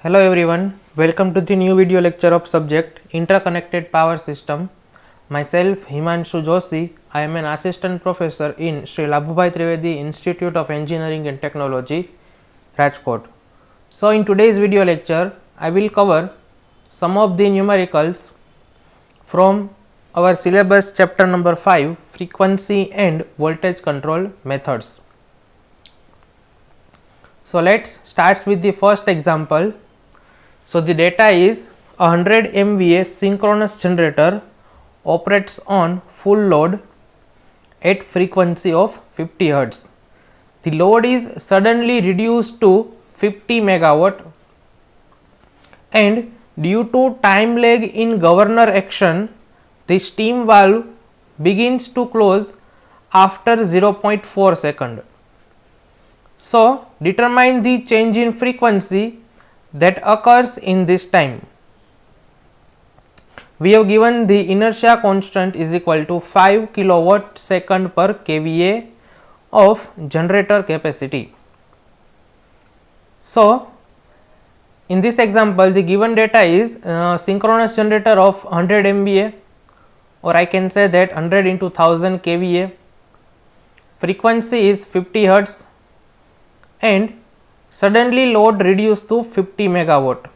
Hello everyone, welcome to the new video lecture of subject Interconnected Power System. Myself Himanshu Joshi, I am an assistant professor in Sri Labhubhai Trivedi Institute of Engineering and Technology, Rajkot. So in today's video lecture, I will cover some of the numericals from our syllabus chapter number 5, Frequency and Voltage Control Methods. So let's start with the first example. So the data is 100 MVA synchronous generator operates on full load at frequency of 50 Hz. The load is suddenly reduced to 50 megawatt and due to time lag in governor action, the steam valve begins to close after 0.4 second. So determine the change in frequency that occurs in this time. We have given the inertia constant is equal to 5 kilowatt second per kVA of generator capacity. So in this example, the given data is synchronous generator of 100 MVA, or I can say that 100 into 1000 kVA, frequency is 50 Hz and suddenly load reduced to 50 megawatt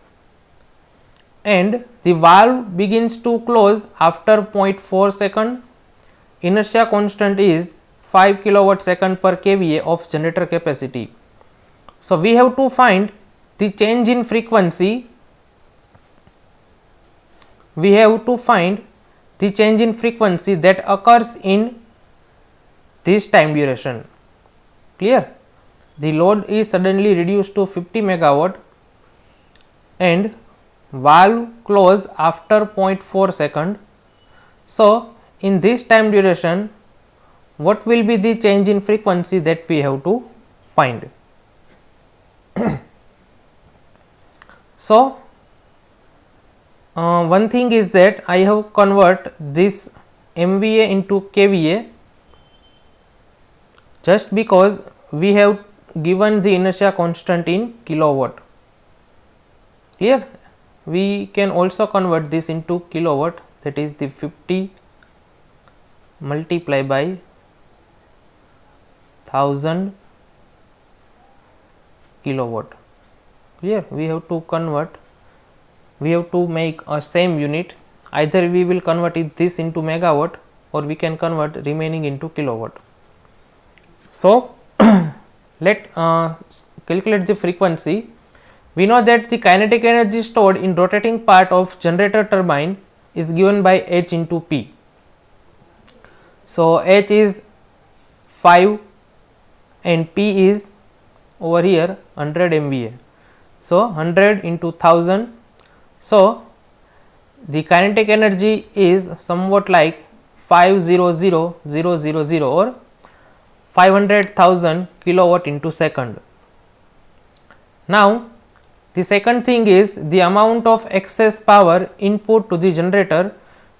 and the valve begins to close after 0.4 second. Inertia constant is 5 kilowatt second per kVA of generator capacity. So we have to find the change in frequency. We have to find the change in frequency that occurs in this time duration. Clear? The load is suddenly reduced to 50 megawatt and valve close after 0.4 second. So in this time duration, what will be the change in frequency that we have to find? So one thing is that I have convert this MVA into kVA just because we have given the inertia constant in kilowatt. Clear? We can also convert this into kilowatt, that is the 50 multiplied by 1000 kilowatt. Clear? We have to convert, we have to make a same unit, either we will convert this into megawatt or we can convert remaining into kilowatt. So let calculate the frequency. We know that the kinetic energy stored in rotating part of generator turbine is given by H into P. So H is 5 and P is over here 100 MVA. So 100 into 1000. So the kinetic energy is somewhat like 500,000 or 500,000 kilowatt into second. Now the second thing is the amount of excess power input to the generator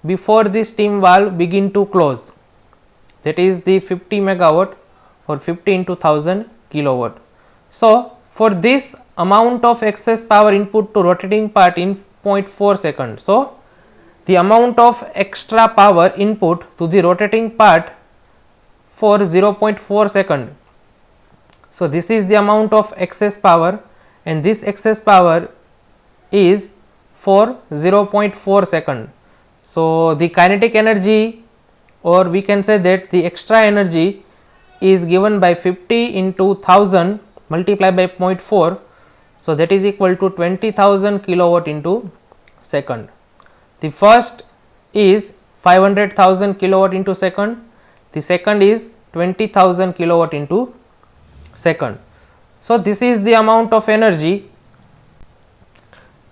before the steam valve begin to close, that is the 50 megawatt or 50 into 1000 kilowatt. So for this amount of excess power input to rotating part in 0.4 second, so the amount of extra power input to the rotating part for 0.4 second. So this is the amount of excess power and this excess power is for 0.4 second. So the kinetic energy, or we can say that the extra energy is given by 50 into 1000 multiplied by 0.4. So that is equal to 20,000 kilowatt into second. The first is 500,000 kilowatt into second. The second is 20,000 kilowatt into second. So this is the amount of energy,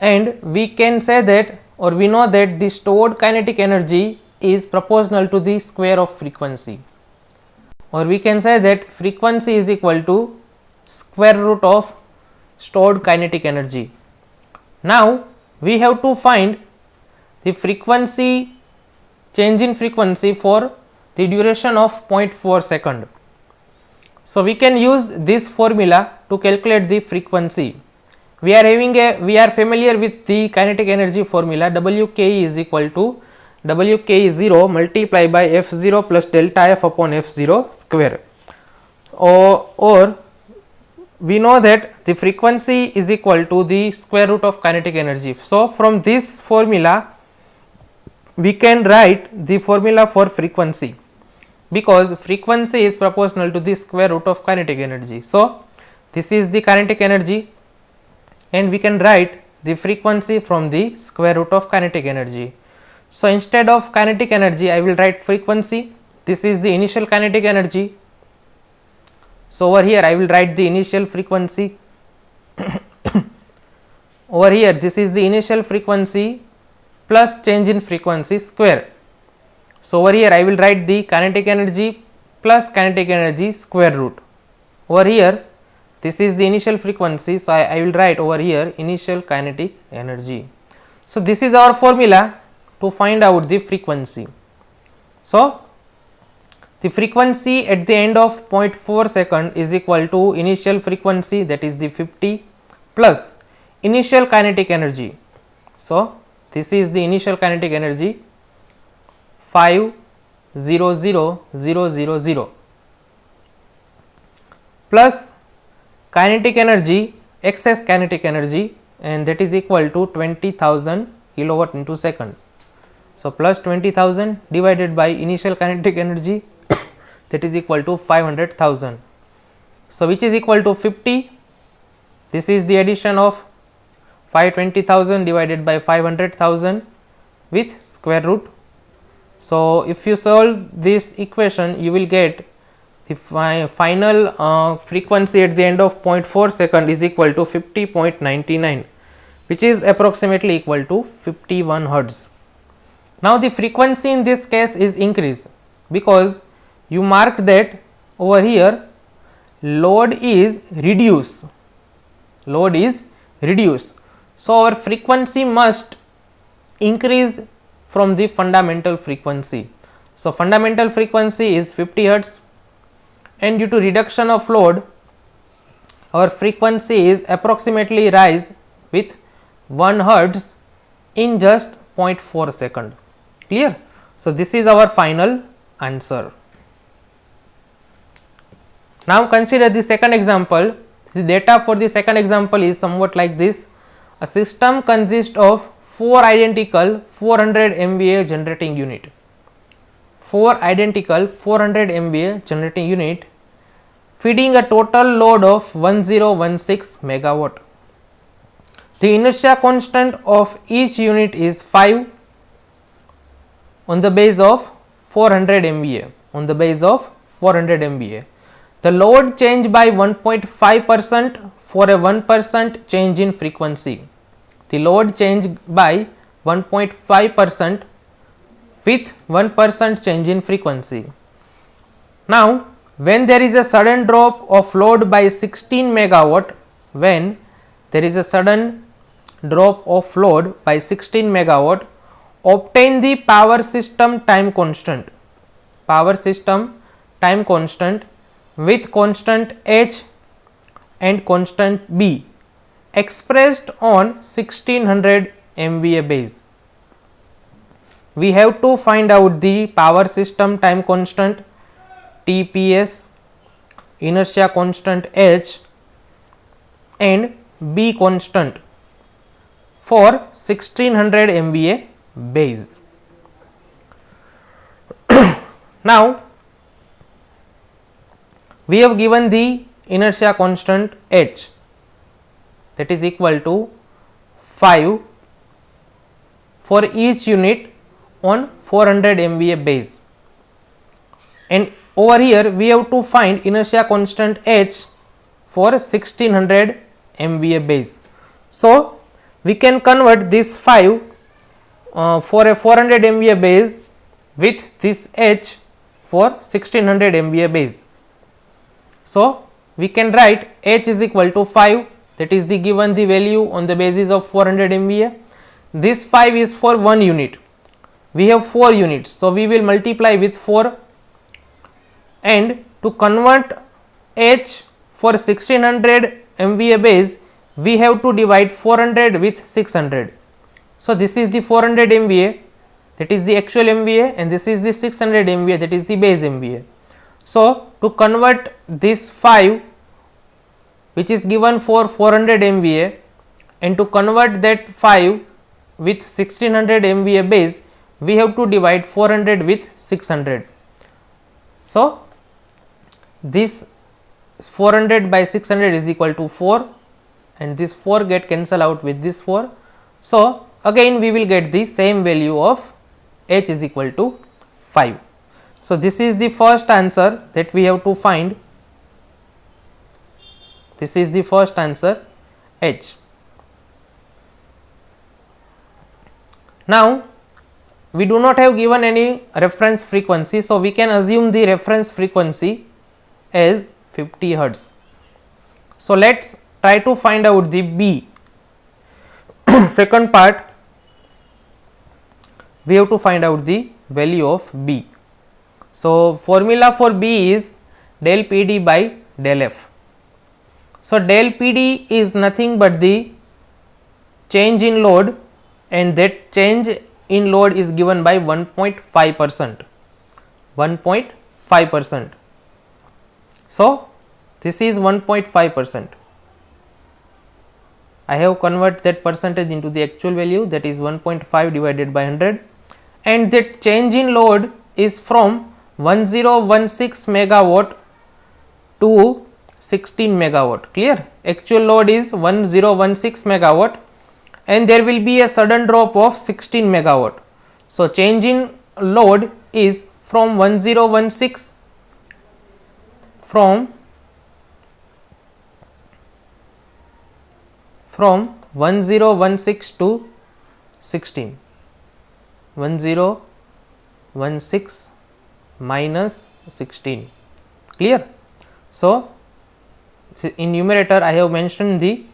and we can say that, or we know that the stored kinetic energy is proportional to the square of frequency, or we can say that frequency is equal to square root of stored kinetic energy. Now we have to find the frequency, change in frequency for the duration of 0.4 second. So we can use this formula to calculate the frequency. we are familiar with the kinetic energy formula. Wke is equal to Wk is 0 multiplied by F0 plus delta F upon F0 square, or we know that the frequency is equal to the square root of kinetic energy. So, from this formula we can write the formula for frequency, because frequency is proportional to the square root of kinetic energy. So, this is the kinetic energy and we can write the frequency from the square root of kinetic energy. So, instead of kinetic energy I will write frequency. This is the initial kinetic energy. So, over here I will write the initial frequency. Over here this is the initial frequency plus change in frequency square. So, over here I will write the kinetic energy plus kinetic energy square root. Over here this is the initial frequency. So, I will write over here initial kinetic energy. So, this is our formula to find out the frequency. So, the frequency at the end of 0.4 second is equal to initial frequency, that is the 50 plus initial kinetic energy. So, this is the initial kinetic energy 500,000 plus kinetic energy, excess kinetic energy, and that is equal to 20,000 kilowatt into second. So, plus 20,000 divided by initial kinetic energy, that is equal to 500,000. So, which is equal to 50. This is the addition of 520,000 divided by 500,000 with square root. So, if you solve this equation, you will get the final frequency at the end of 0.4 second is equal to 50.99, which is approximately equal to 51 hertz. Now, the frequency in this case is increased, because you marked that over here load is reduced. So, our frequency must increase from the fundamental frequency. So, fundamental frequency is 50 hertz, and due to reduction of load our frequency is approximately rise with 1 hertz in just 0.4 second. Clear? So, this is our final answer. Now, consider the second example. The data for the second example is somewhat like this. A system consists of 4 identical 400 MVA generating unit. 4 identical 400 MVA generating unit feeding a total load of 1016 megawatt. The inertia constant of each unit is 5 on the base of 400 MVA. The load change by 1.5% for a 1% change in frequency. The load change by 1.5% with 1% change in frequency. Now, when there is a sudden drop of load by 16 megawatt, obtain the power system time constant. With constant H and constant B expressed on 1600 MVA base. We have to find out the power system time constant TPS, inertia constant H and B constant for 1600 MVA base. Now, we have given the inertia constant H, that is equal to 5 for each unit on 400 MVA base, and over here we have to find inertia constant H for 1600 MVA base. So, we can convert this 5 for a 400 MVA base with this H for 1600 MVA base. So, we can write H is equal to 5, that is the given the value on the basis of 400 MVA. This 5 is for 1 unit. We have 4 units. So, we will multiply with 4, and to convert H for 1600 MVA base we have to divide 400 with 600. So, this is the 400 MVA, that is the actual MVA, and this is the 600 MVA, that is the base MVA. So, to convert this 5 which is given for 400 MVA and to convert that 5 with 1600 MVA base, we have to divide 400 with 600. So, this 400 by 600 is equal to 4, and this 4 get cancel out with this 4. So, again we will get the same value of H is equal to 5. So, this is the first answer that we have to find. This is the first answer, H. Now, we do not have given any reference frequency, so we can assume the reference frequency as 50 Hertz. So, let us try to find out the B. Second part, we have to find out the value of B. So, formula for B is del PD by del F. So, del PD is nothing but the change in load, and that change in load is given by 1.5%. 1.5%. So, this is 1.5%. I have converted that percentage into the actual value, that is 1.5 divided by 100, and that change in load is from 1016 megawatt to 16 megawatt. Clear? Actual load is 1016 megawatt and there will be a sudden drop of 16 megawatt. So, change in load is from 1016 from 1016 to 16, 1016 minus 16. Clear? So, in numerator I have mentioned the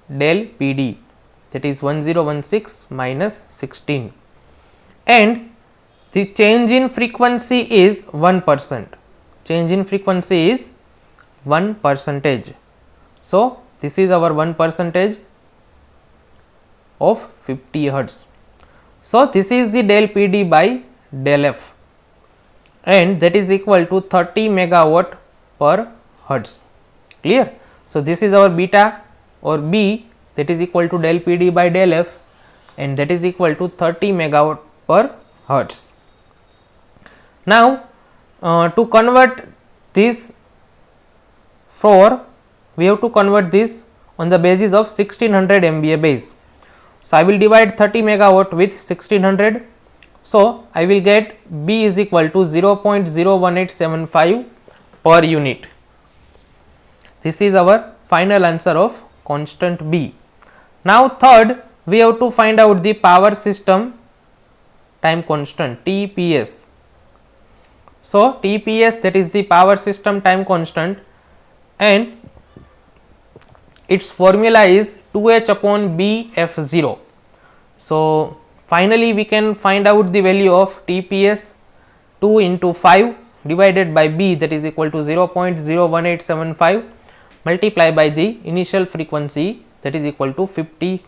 del PD, that is 1016 minus 16, and the change in frequency is 1%. Change in frequency is 1%. So, this is our 1% of 50 Hertz. So, this is the del PD by del F, and that is equal to 30 megawatt per Hertz. Clear? So, this is our beta or B, that is equal to del PD by del F, and that is equal to 30 megawatt per Hertz. Now, to convert this we have to convert this on the basis of 1600 MVA base. So, I will divide 30 megawatt with 1600. So, I will get B is equal to 0.01875 per unit. This is our final answer of constant B. Now, third, we have to find out the power system time constant TPS. So, TPS, that is the power system time constant, and its formula is 2H upon BF0. So, finally, we can find out the value of TPS 2 into 5 divided by B, that is equal to 0.01875 multiplied by the initial frequency, that is equal to 50.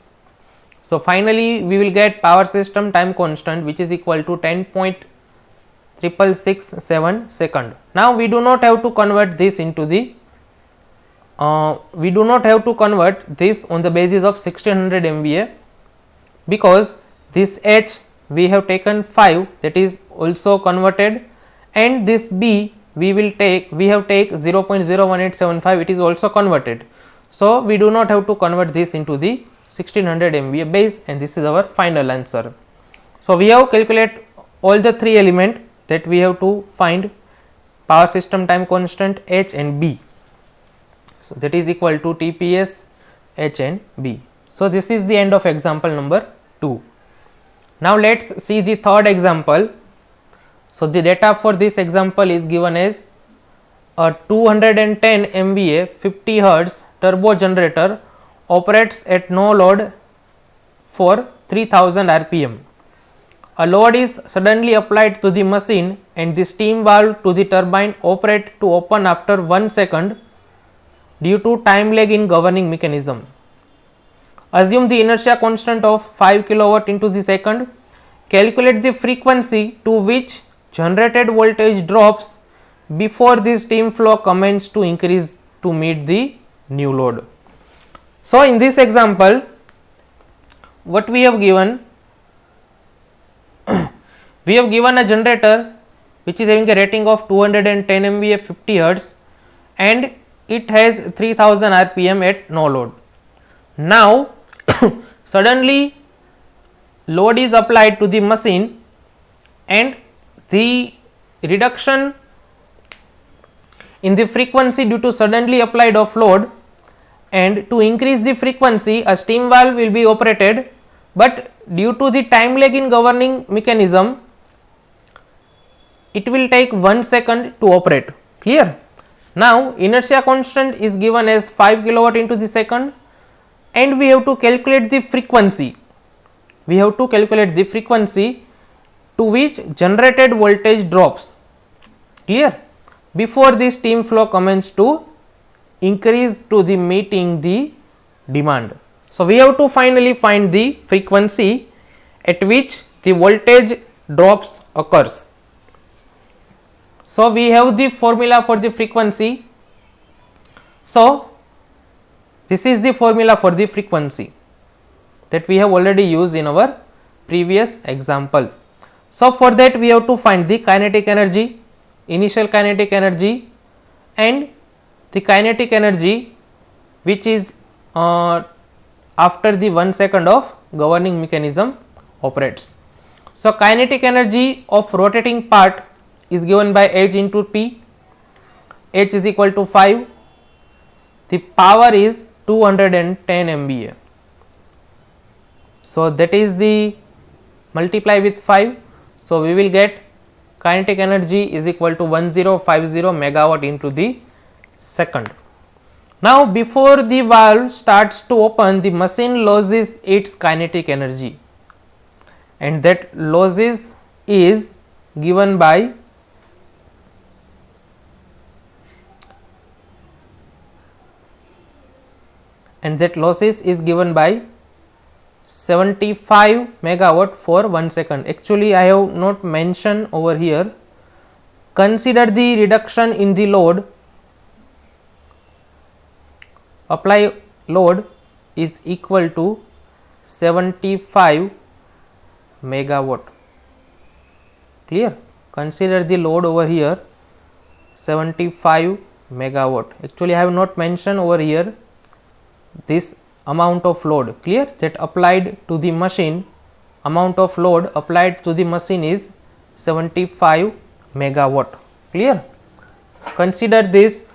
So, finally, we will get power system time constant, which is equal to 10.6667 second. Now, we do not have to convert this into the we do not have to convert this on the basis of 1600 MVA, because this H we have taken 5, that is also converted, and this B we have take 0.01875, it is also converted. So, we do not have to convert this into the 1600 MVA base, and this is our final answer. So, we have calculated all the three elements that we have to find: power system time constant, H and B. So, that is equal to TPS, H and B. So, this is the end of example number 2. Now, let us see the third example. So, the data for this example is given as a 210 MVA 50 Hertz turbo generator operates at no load for 3000 RPM. A load is suddenly applied to the machine and the steam valve to the turbine operate to open after 1 second due to time lag in governing mechanism. assume the inertia constant of 5 kilowatt into the second, calculate the frequency to which generated voltage drops before the steam flow commences to increase to meet the new load. So, in this example, what we have given, we have given a generator which is having a rating of 210 MVA 50 Hertz and it has 3000 RPM at no load. Now, suddenly load is applied to the machine and the reduction in the frequency due to suddenly applied of load, and to increase the frequency a steam valve will be operated, but due to the time lag in governing mechanism it will take 1 second to operate. Clear? Now, inertia constant is given as 5 kilowatt into the second and we have to calculate the frequency. We have to calculate the frequency to which generated voltage drops. Clear? Before the steam flow commences to increase to the meeting the demand. So, we have to finally find the frequency at which the voltage drops occurs. So, we have the formula for the frequency. So, this is the formula for the frequency that we have already used in our previous example. So, for that we have to find the kinetic energy, initial kinetic energy and the kinetic energy which is after the 1 second of governing mechanism operates. So, kinetic energy of rotating part is given by H into T, H is equal to 5, the power is 210 MVA. So, that is the multiply with 5. So, we will get kinetic energy is equal to 1050 megawatt into the second. Now, before the valve starts to open, the machine loses its kinetic energy and that losses is given by and that losses is given by 75 megawatt for 1 second. Actually, I have not mentioned over here. Consider the reduction in the load. Apply load is equal to 75 megawatt. Clear? Consider the load over here 75 megawatt. Actually, I have not mentioned over here this amount of load. Clear? That applied to the machine, amount of load applied to the machine is 75 megawatt. Clear? Consider this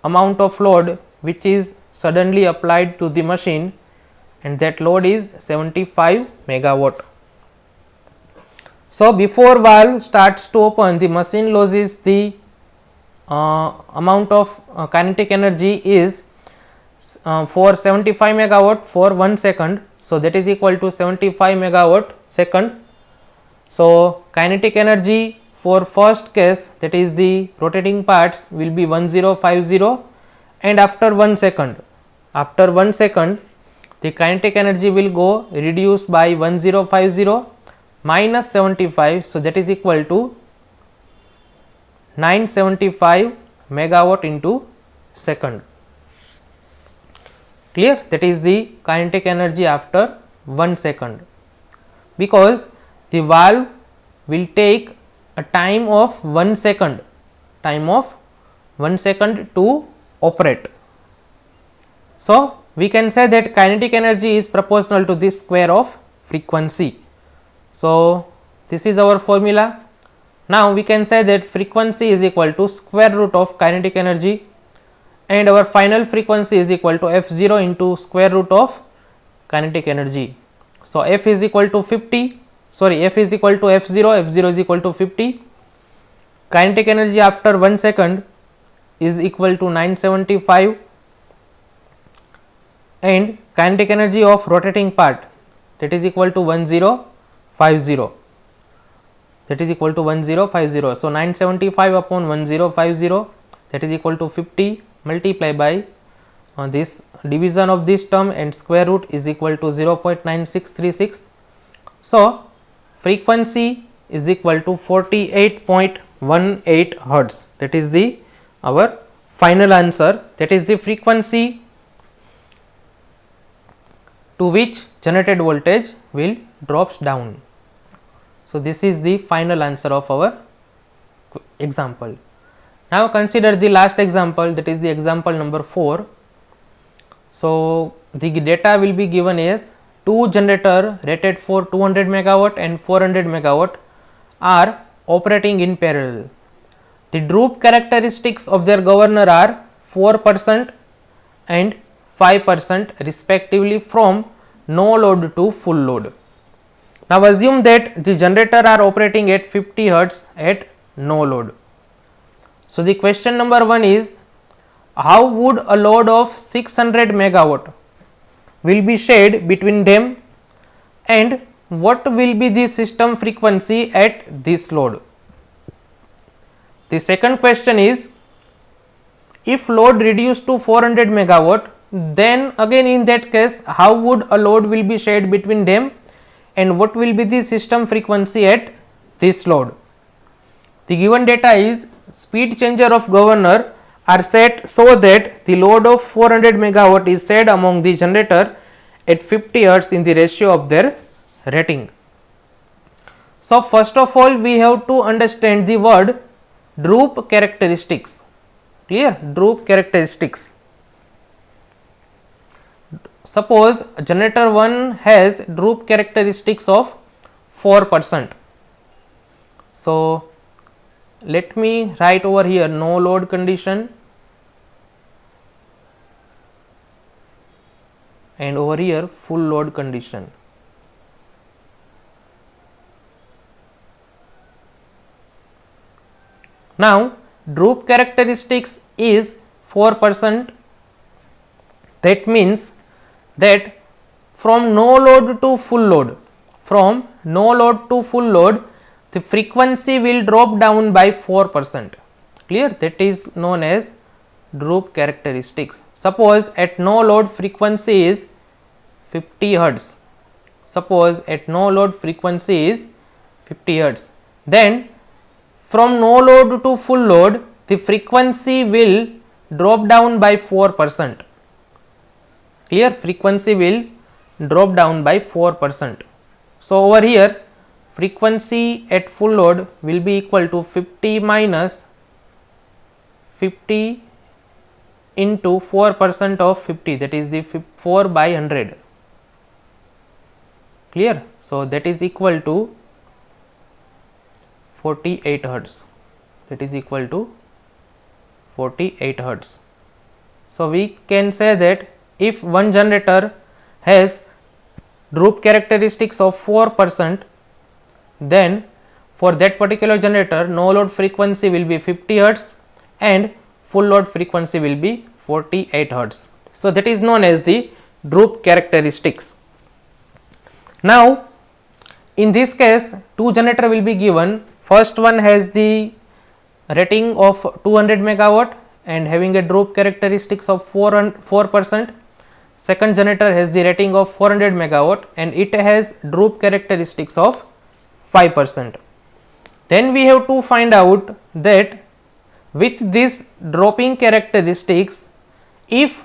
amount of load which is suddenly applied to the machine and that load is 75 megawatt. So, before valve starts to open, the machine loses the amount of kinetic energy is for 75 megawatt for 1 second. So, that is equal to 75 megawatt second. So, kinetic energy for first case, that is the rotating parts, will be 1050 and after 1 second, the kinetic energy will go reduced by 1050 minus 75. So, that is equal to 975 megawatt into second. Clear? That is the kinetic energy after 1 second, because the valve will take a time of 1 second, to operate. So, we can say that kinetic energy is proportional to the square of frequency. So, this is our formula. Now, we can say that frequency is equal to square root of kinetic energy and our final frequency is equal to F0 into square root of kinetic energy. So, F is equal to 50, F is equal to F0, F0 is equal to 50. Kinetic energy after 1 second is equal to 975 and kinetic energy of rotating part, that is equal to 1050, that is equal to 1050. So, 975 upon 1050, that is equal to 50 multiply by this division of this term and square root is equal to 0.9636. So, frequency is equal to 48.18 hertz, that is the our final answer, that is the frequency to which generated voltage will drops down. So, this is the final answer of our example. Now, consider the last example, that is the example number 4. So, the data will be given as two generator rated for 200 megawatt and 400 megawatt are operating in parallel. The droop characteristics of their governor are 4% and 5% respectively from no load to full load. Now, assume that the generator are operating at 50 hertz at no load. So, the question number 1 is, how would a load of 600 megawatt will be shared between them and what will be the system frequency at this load? The second question is, if load reduced to 400 megawatt, then again in that case how would a load will be shared between them and what will be the system frequency at this load? The given data is speed changer of governor are set so that the load of 400 megawatt is shared among the generator at 50 hertz in the ratio of their rating. So, first of all we have to understand the word droop characteristics. Clear? Droop characteristics. Suppose generator 1 has droop characteristics of 4%. So, let me write over here no load condition and over here full load condition. Now, droop characteristics is 4%, that means that from no load to full load, the frequency will drop down by 4%. Clear? That is known as droop characteristics. Suppose at no load frequency is 50 hertz. Then from no load to full load, the frequency will drop down by 4%. Clear? Frequency will drop down by 4%. So, over here frequency at full load will be equal to 50 minus 50 into 4% of 50, that is the 4 by 100. Clear? So, that is equal to 48 hertz, So, we can say that if one generator has droop characteristics of 4%, then for that particular generator no load frequency will be 50 hertz and full load frequency will be 48 hertz. So, that is known as the droop characteristics. Now, in this case two generator will be given. First one has the rating of 200 megawatt and having a droop characteristics of 4%. Second generator has the rating of 400 megawatt and it has droop characteristics of 5%. Then we have to find out that with this dropping characteristics, if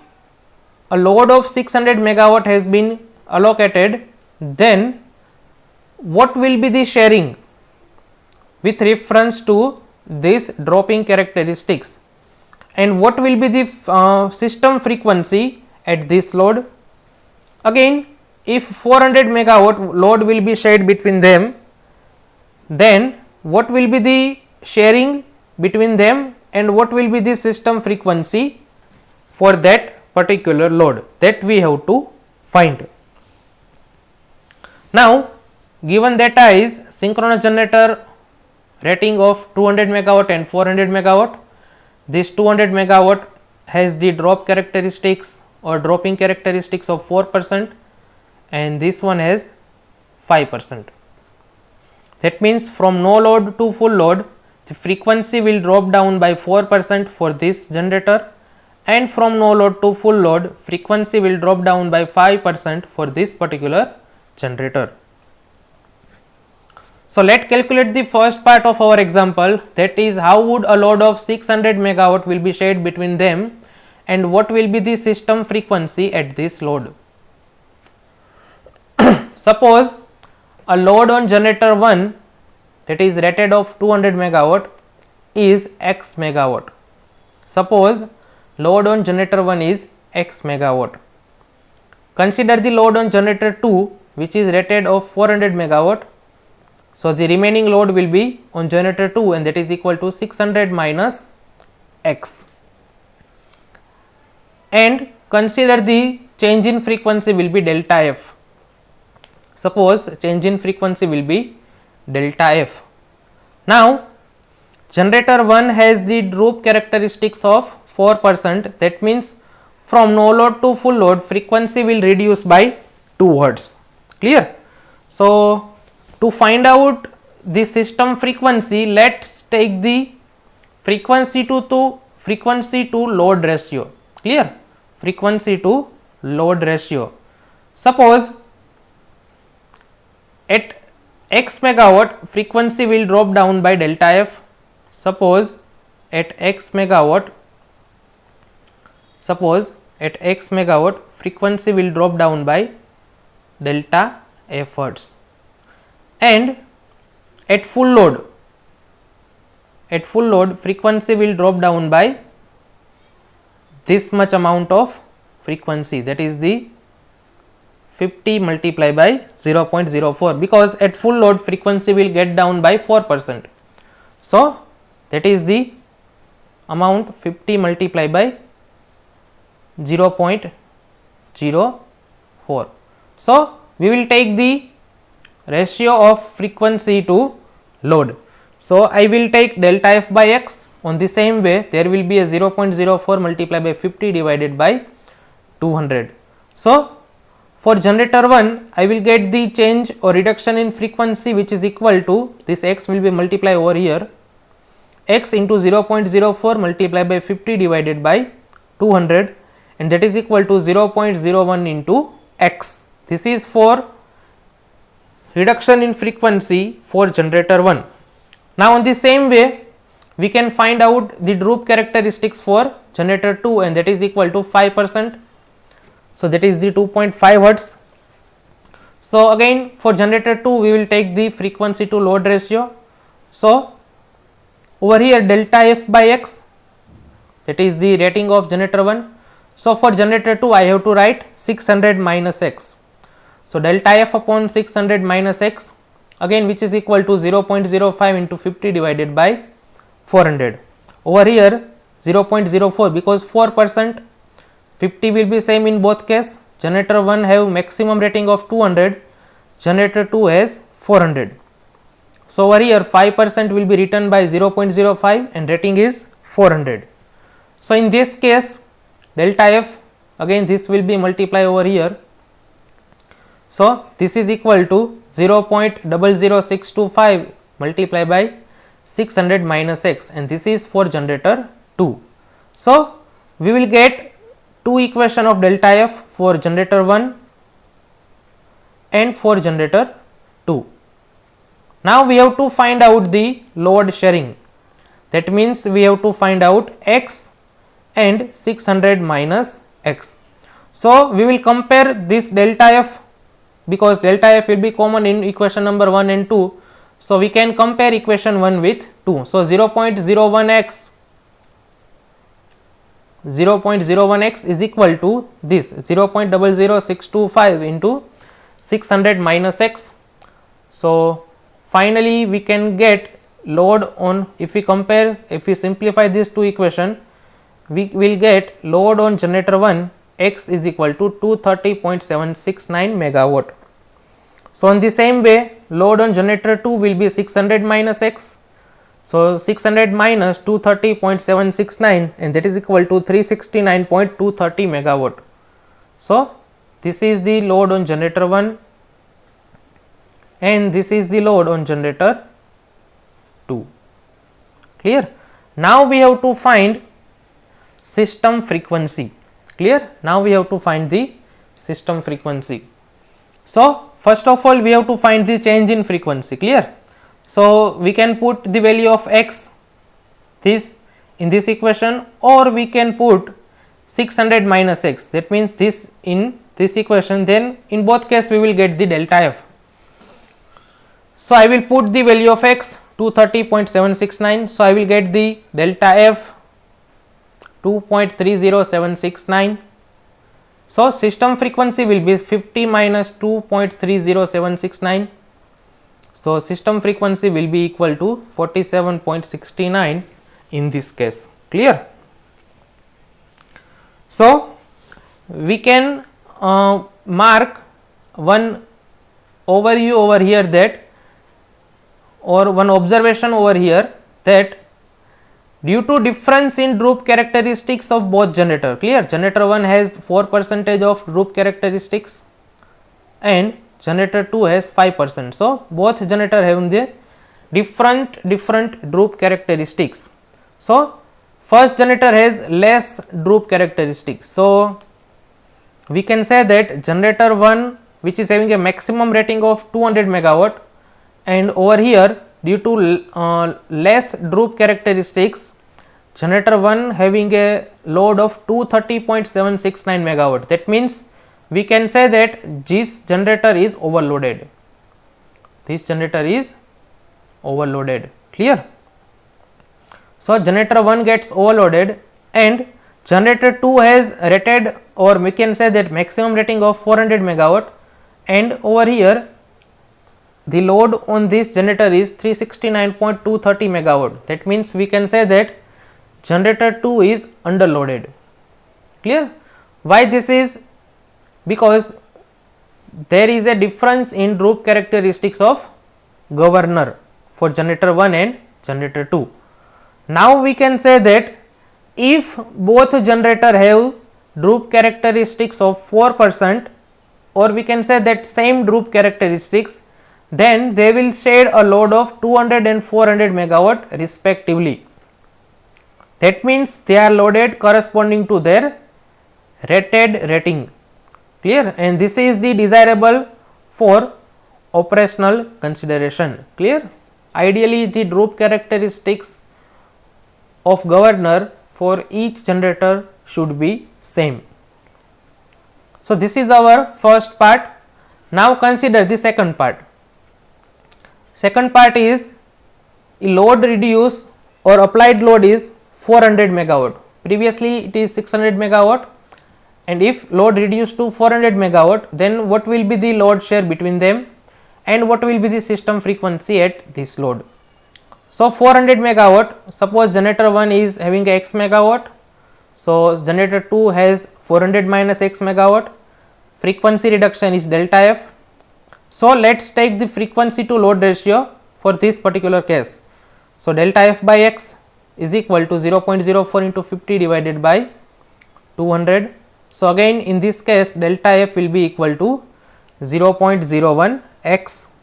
a load of 600 megawatt has been allocated, then what will be the sharing with reference to this dropping characteristics and what will be the system frequency at this load. Again, if 400 megawatt load will be shared between them, then what will be the sharing between them and what will be the system frequency for that particular load, that we have to find. Now, given data is synchronous generator rating of 200 megawatt and 400 megawatt. This 200 megawatt has the drop characteristics or dropping characteristics of 4% and this one has 5%. That means from no load to full load, the frequency will drop down by 4% for this generator and from no load to full load frequency will drop down by 5% for this particular generator. So, let us calculate the first part of our example, that is how would a load of 600 megawatt will be shared between them and what will be the system frequency at this load. Suppose a load on generator 1 that is rated of 200 megawatt is x megawatt. Suppose load on generator 1 is x megawatt. Consider the load on generator 2 which is rated of 400 megawatt. So, the remaining load will be on generator 2 and that is equal to 600 minus x, and consider the change in frequency will be delta f. Suppose change in frequency will be delta f. Now, generator 1 has the droop characteristics of 4%, that means from no load to full load frequency will reduce by 2 hertz. Clear? So, to find out the system frequency, let us take the frequency to load ratio. Clear? Frequency to load ratio. Suppose at x megawatt frequency will drop down by delta f. Suppose at x megawatt frequency will drop down by delta f hertz, and at full load frequency will drop down by this much amount of frequency, that is the 50 multiplied by 0.04, because at full load frequency will get down by 4%. So, that is the amount 50 multiplied by 0.04. So, we will take the ratio of frequency to load. So, I will take delta f by x. On the same way there will be a 0.04 multiplied by 50 divided by 200. So, for generator 1 I will get the change or reduction in frequency which is equal to, this x will be multiplied over here, x into 0.04 multiplied by 50 divided by 200, and that is equal to 0.01 into x. This is for reduction in frequency for generator 1. Now, on the same way we can find out the droop characteristics for generator 2, and that is equal to 5%. So, that is the 2.5 hertz. So, again for generator 2 we will take the frequency to load ratio. So, over here delta f by x, that is the rating of generator 1. So, for generator 2 I have to write 600 minus x. So, delta f upon 600 minus x, again which is equal to 0.05 into 50 divided by 400. Over here 0.04, because 4%, 50 will be same in both case. Generator 1 have maximum rating of 200, generator 2 has 400. So, over here 5% will be written by 0.05 and rating is 400. So, in this case delta f, again this will be multiplied over here. So, this is equal to 0.00625 multiplied by 600 minus x, and this is for generator 2. So, we will get two equation of delta f for generator 1 and for generator 2. Now, we have to find out the load sharing, that means we have to find out x and 600 minus x. So, we will compare this delta f, because delta f will be common in equation number 1 and 2. So, we can compare equation 1 with 2. So, 0.01x is equal to this 0.00625 into 600 minus x. So, finally, we can get load on, if we compare, if we simplify these two equation, we will get load on generator 1 x is equal to 230.769 megawatt. So, in the same way load on generator 2 will be 600 minus x. So, 600 minus 230.769 and that is equal to 369.230 megawatt. So, this is the load on generator 1 and this is the load on generator 2. Clear? Now, we have to find system frequency. Clear? Now we have to find the system frequency. So first of all we have to find the change in frequency. Clear? So we can put the value of x this in this equation, or we can put 600 minus x, that means this in this equation, then in both case we will get the delta f. So I will put the value of x 230.769, so I will get the delta f 2.30769. So system frequency will be 50 minus 2.30769. So system frequency will be equal to 47.69 in this case. Clear? So we can mark one overview over here, that, or one observation over here, that due to difference in droop characteristics of both generator. Clear? Generator 1 has 4% of droop characteristics and generator 2 has 5%. So both generator have the different droop characteristics. So first generator has less droop characteristics. So we can say that generator 1, which is having a maximum rating of 200 megawatt, and over here due to less droop characteristics, generator 1 having a load of 230.769 megawatt. That means we can say that this generator is overloaded. This generator is overloaded. Clear? So generator 1 gets overloaded and generator 2 has rated, or we can say that maximum rating of 400 megawatt, and over here the load on this generator is 369.230 megawatt. That means we can say that generator 2 is underloaded. Clear? Why this is? Because there is a difference in droop characteristics of governor for generator 1 and generator 2. Now we can say that if both generator have droop characteristics of 4%, or we can say that same droop characteristics, then they will share a load of 200 and 400 megawatt respectively. That means they are loaded corresponding to their rated rating. Clear? And this is the desirable for operational consideration. Clear? Ideally the droop characteristics of governor for each generator should be same. So this is our first part. Now consider the second part. Second part is load reduce or applied load is 400 megawatt. Previously it is 600 megawatt, and if load reduced to 400 megawatt, then what will be the load share between them and what will be the system frequency at this load. So 400 megawatt, suppose generator 1 is having x megawatt, so generator 2 has 400 minus x megawatt, frequency reduction is delta f. So let's take the frequency to load ratio for this particular case. So delta f by x is equal to 0.04 into 50 divided by 200. So again in this case delta f will be equal to 0.01 x.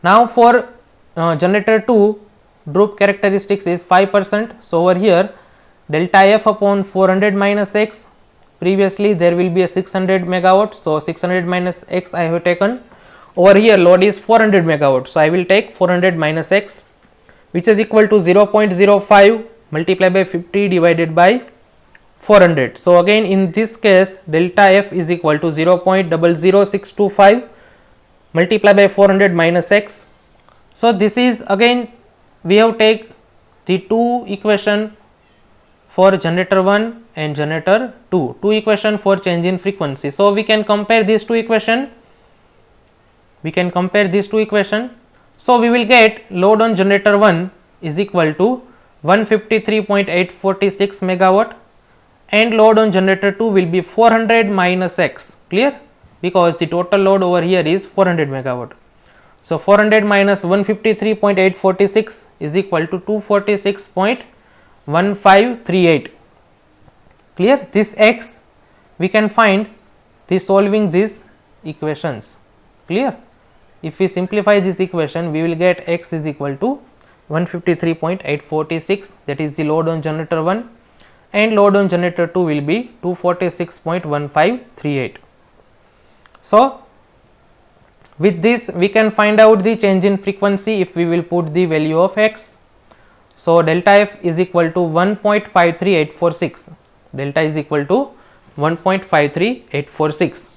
Now for generator 2 droop characteristics is 5%. So over here delta f upon 400 minus x, previously there will be a 600 megawatt, so 600 minus x I have taken. Over here load is 400 megawatt, so I will take 400 minus x, which is equal to 0.05 multiplied by 50 divided by 400. So again in this case delta f is equal to 0.00625 multiplied by 400 minus x. So this is again we have take the two equation for generator 1 and generator 2, two equation for change in frequency. So we can compare these two equation. So we will get load on generator 1 is equal to 153.846 megawatt and load on generator 2 will be 400 minus x. Clear? Because the total load over here is 400 megawatt. So 400 minus 153.846 is equal to 246.1538. Clear? This x we can find the solving these equations. Clear? If we simplify this equation, we will get x is equal to 153.846, that is the load on generator 1, and load on generator 2 will be 246.1538. So, with this we can find out the change in frequency if we will put the value of x. So, delta f is equal to 1.53846, delta is equal to 1.53846.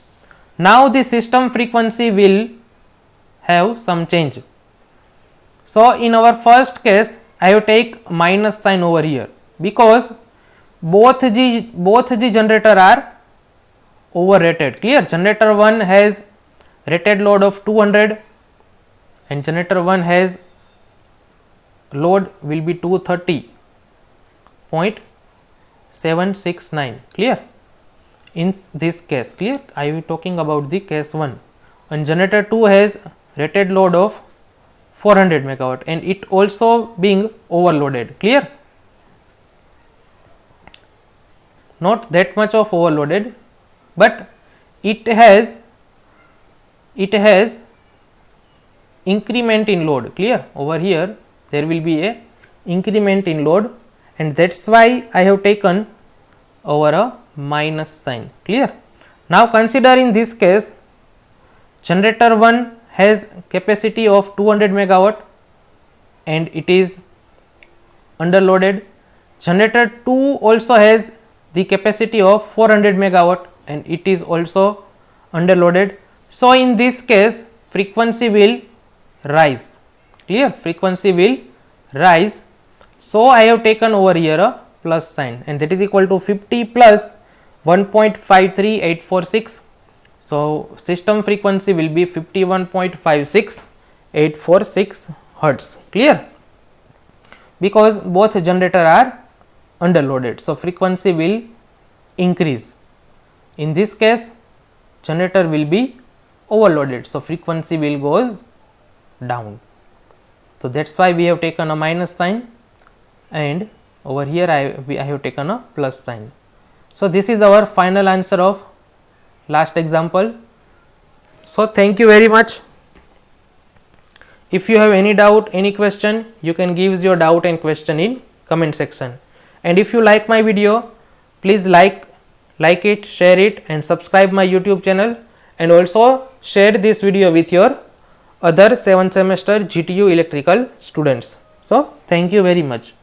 Now, the system frequency will have some change. So, in our first case I have take minus sign over here because both the generator are overrated. Clear? Generator 1 has rated load of 200 and generator 1 has load will be 230.769. Clear? In this case, clear? I will talking about the case 1, and generator 2 has rated load of 400 megawatt and it also being overloaded. Clear? Not that much of overloaded, but it has increment in load. Clear? Over here there will be a increment in load, and that's why I have taken over a minus sign. Clear? Now, consider in this case generator 1 has capacity of 200 megawatt and it is underloaded. Generator 2 also has the capacity of 400 megawatt and it is also underloaded. So, in this case frequency will rise. Clear? Frequency will rise. So, I have taken over here a plus sign, and that is equal to 50 plus 1.53846. So, system frequency will be 51.56846 hertz. Clear? Because both generator are underloaded, so frequency will increase. In this case generator will be overloaded, so frequency will goes down. So, that is why we have taken a minus sign, and over here I have taken a plus sign. So, this is our final answer of last example. So, thank you very much. If you have any doubt, any question, you can give your doubt and question in comment section. And if you like my video, please like it, share it and subscribe my YouTube channel, and also share this video with your other 7th semester GTU electrical students. So, thank you very much.